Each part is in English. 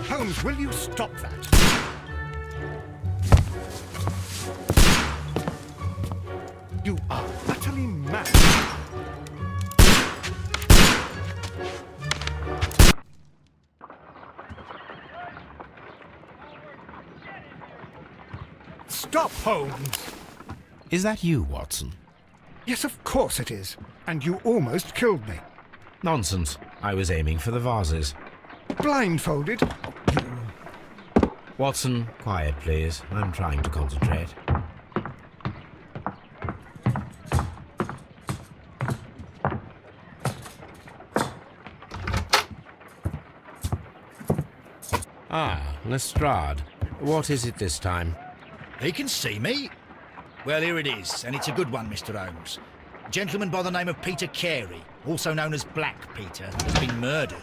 Holmes, will you stop that? You are utterly mad. Stop, Holmes! Is that you, Watson? Yes, of course it is. And you almost killed me. Nonsense. I was aiming for the vases. Blindfolded? Watson, quiet, please. I'm trying to concentrate. Ah, Lestrade. What is it this time? He can see me. Well, here it is, and it's a good one, Mr. Holmes. A gentleman by the name of Peter Carey, also known as Black Peter, has been murdered.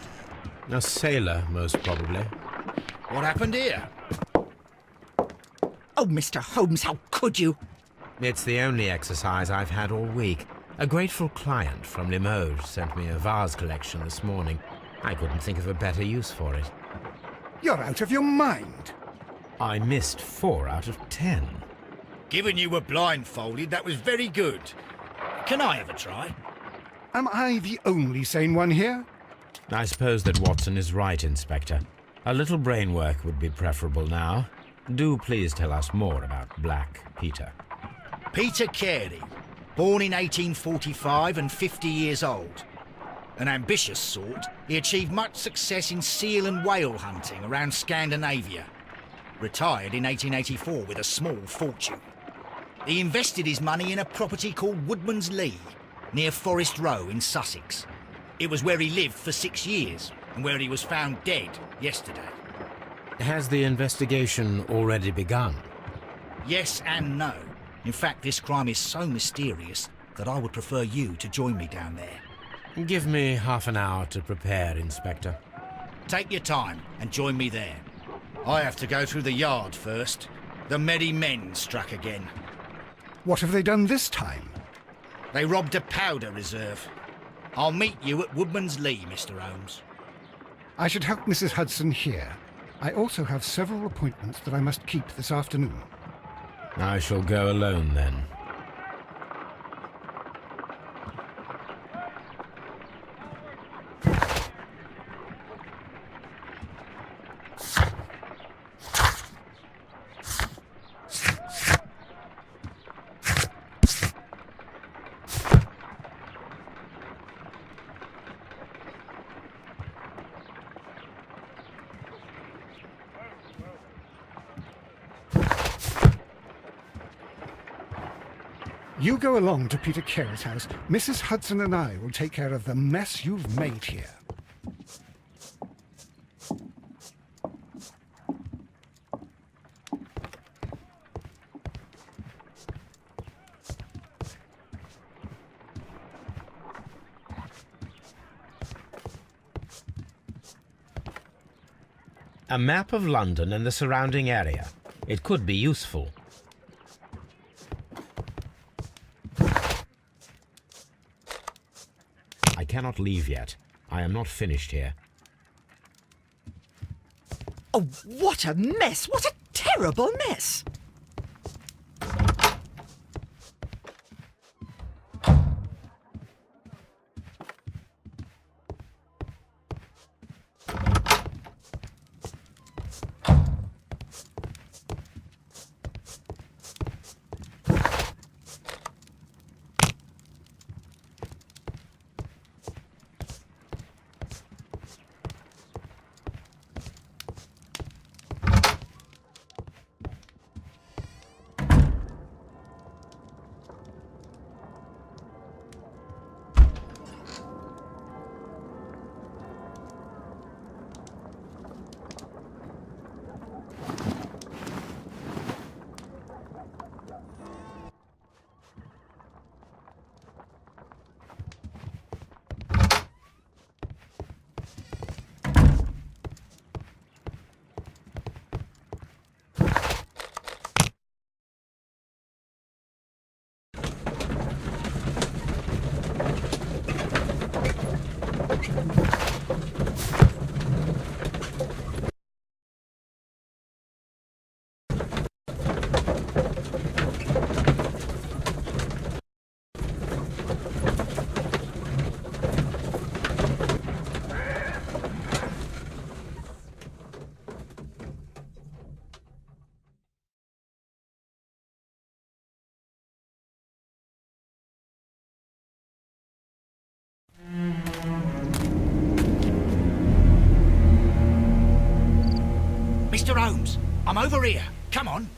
A sailor, most probably. What happened here? Oh, Mr. Holmes, how could you? It's the only exercise I've had all week. A grateful client from Limoges sent me a vase collection this morning. I couldn't think of a better use for it. You're out of your mind. I missed 4 out of 10. Given you were blindfolded, that was very good. Can I have a try? Am I the only sane one here? I suppose that Watson is right, Inspector. A little brain work would be preferable now. Do please tell us more about Black Peter. Peter Carey, born in 1845 and 50 years old. An ambitious sort, he achieved much success in seal and whale hunting around Scandinavia. Retired in 1884 with a small fortune. He invested his money in a property called Woodman's Lee, near Forest Row in Sussex. It was where he lived for 6 years, and where he was found dead yesterday. Has the investigation already begun? Yes and no. In fact, this crime is so mysterious that I would prefer you to join me down there. Give me half an hour to prepare, Inspector. Take your time and join me there. I have to go through the yard first. The Merry Men struck again. What have they done this time? They robbed a powder reserve. I'll meet you at Woodman's Lee, Mr. Holmes. I should help Mrs. Hudson here. I also have several appointments that I must keep this afternoon. I shall go alone, then. You go along to Peter Carey's house. Mrs. Hudson and I will take care of the mess you've made here. A map of London and the surrounding area. It could be useful. I cannot leave yet. I am not finished here. Oh, what a mess! What a terrible mess! Mr. Holmes, I'm over here. Come on.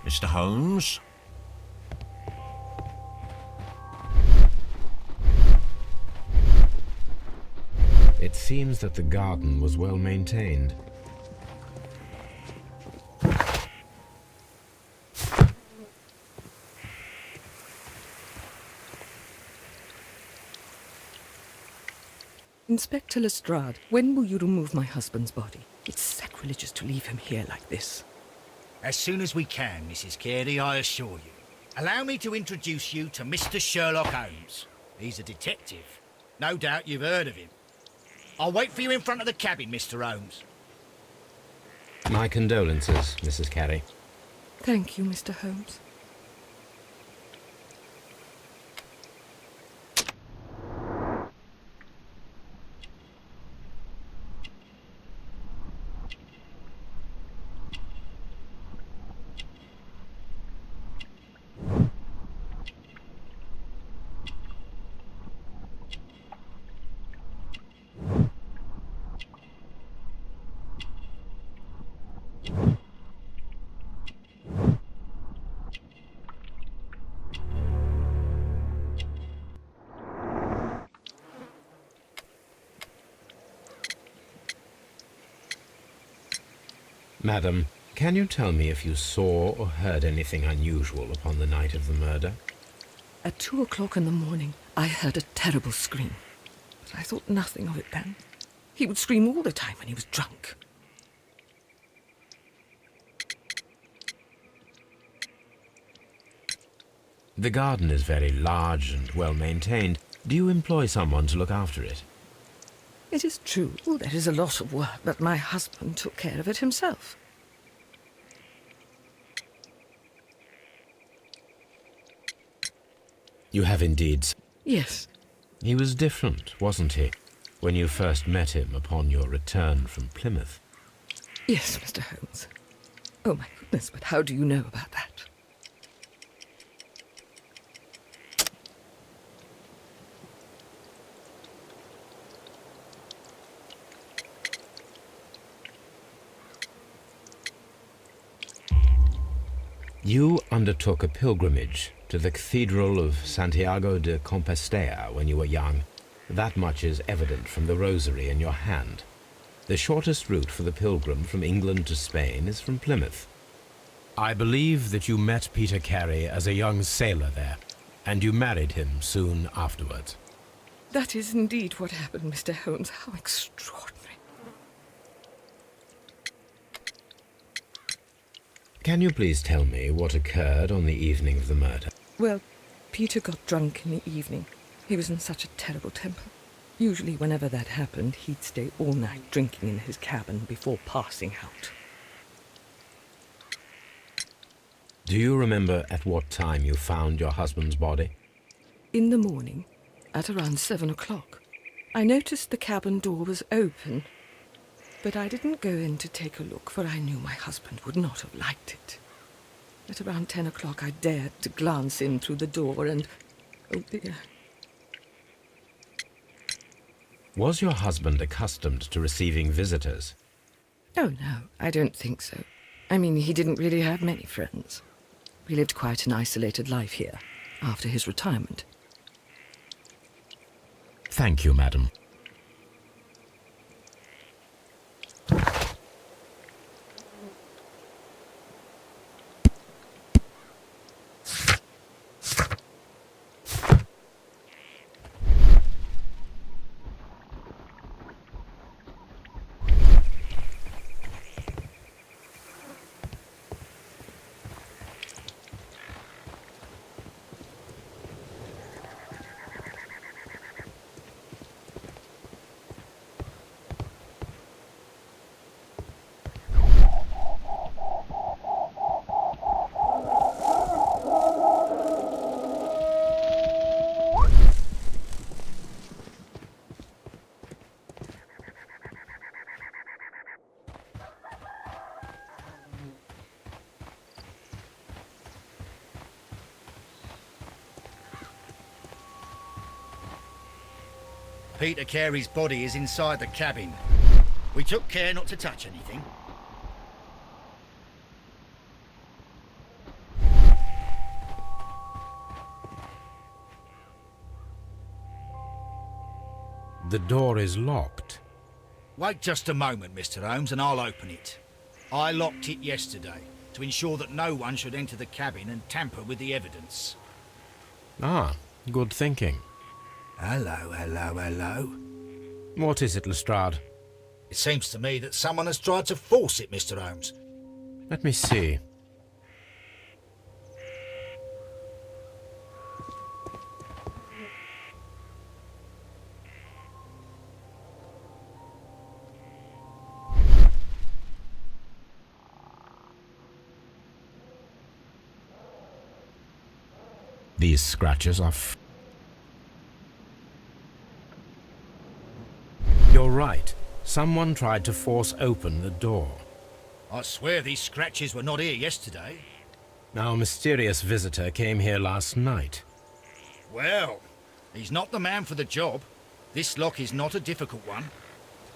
Mr. Holmes? It seems that the garden was well maintained. Inspector Lestrade, when will you remove my husband's body? It's sacrilegious to leave him here like this. As soon as we can, Mrs. Carey, I assure you. Allow me to introduce you to Mr. Sherlock Holmes. He's a detective. No doubt you've heard of him. I'll wait for you in front of the cabin, Mr. Holmes. My condolences, Mrs. Carey. Thank you, Mr. Holmes. Madam, can you tell me if you saw or heard anything unusual upon the night of the murder? At 2 o'clock in the morning, I heard a terrible scream. But I thought nothing of it then. He would scream all the time when he was drunk. The garden is very large and well maintained. Do you employ someone to look after it? It is true, there is a lot of work, but my husband took care of it himself. You have indeed. Yes. He was different, wasn't he, when you first met him upon your return from Plymouth? Yes, Mr. Holmes. Oh, my goodness, but how do you know about that? You undertook a pilgrimage to the Cathedral of Santiago de Compostela when you were young. That much is evident from the rosary in your hand. The shortest route for the pilgrim from England to Spain is from Plymouth. I believe that you met Peter Carey as a young sailor there, and you married him soon afterwards. That is indeed what happened, Mr. Holmes. How extraordinary. Can you please tell me what occurred on the evening of the murder? Well, Peter got drunk in the evening. He was in such a terrible temper. Usually whenever that happened, he'd stay all night drinking in his cabin before passing out. Do you remember at what time you found your husband's body? In the morning, at around 7 o'clock, I noticed the cabin door was open, but I didn't go in to take a look, for I knew my husband would not have liked it. At around 10 o'clock, I dared to glance in through the door and... oh dear. Was your husband accustomed to receiving visitors? Oh, no, I don't think so. I mean, he didn't really have many friends. We lived quite an isolated life here, after his retirement. Thank you, madam. Peter Carey's body is inside the cabin. We took care not to touch anything. The door is locked. Wait just a moment, Mr. Holmes, and I'll open it. I locked it yesterday to ensure that no one should enter the cabin and tamper with the evidence. Ah, good thinking. Hello, hello, hello. What is it, Lestrade? It seems to me that someone has tried to force it, Mr. Holmes. Let me see. These scratches are You're right. Someone tried to force open the door. I swear these scratches were not here yesterday. Our mysterious visitor came here last night. Well, he's not the man for the job. This lock is not a difficult one.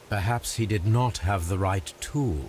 Perhaps he did not have the right tool.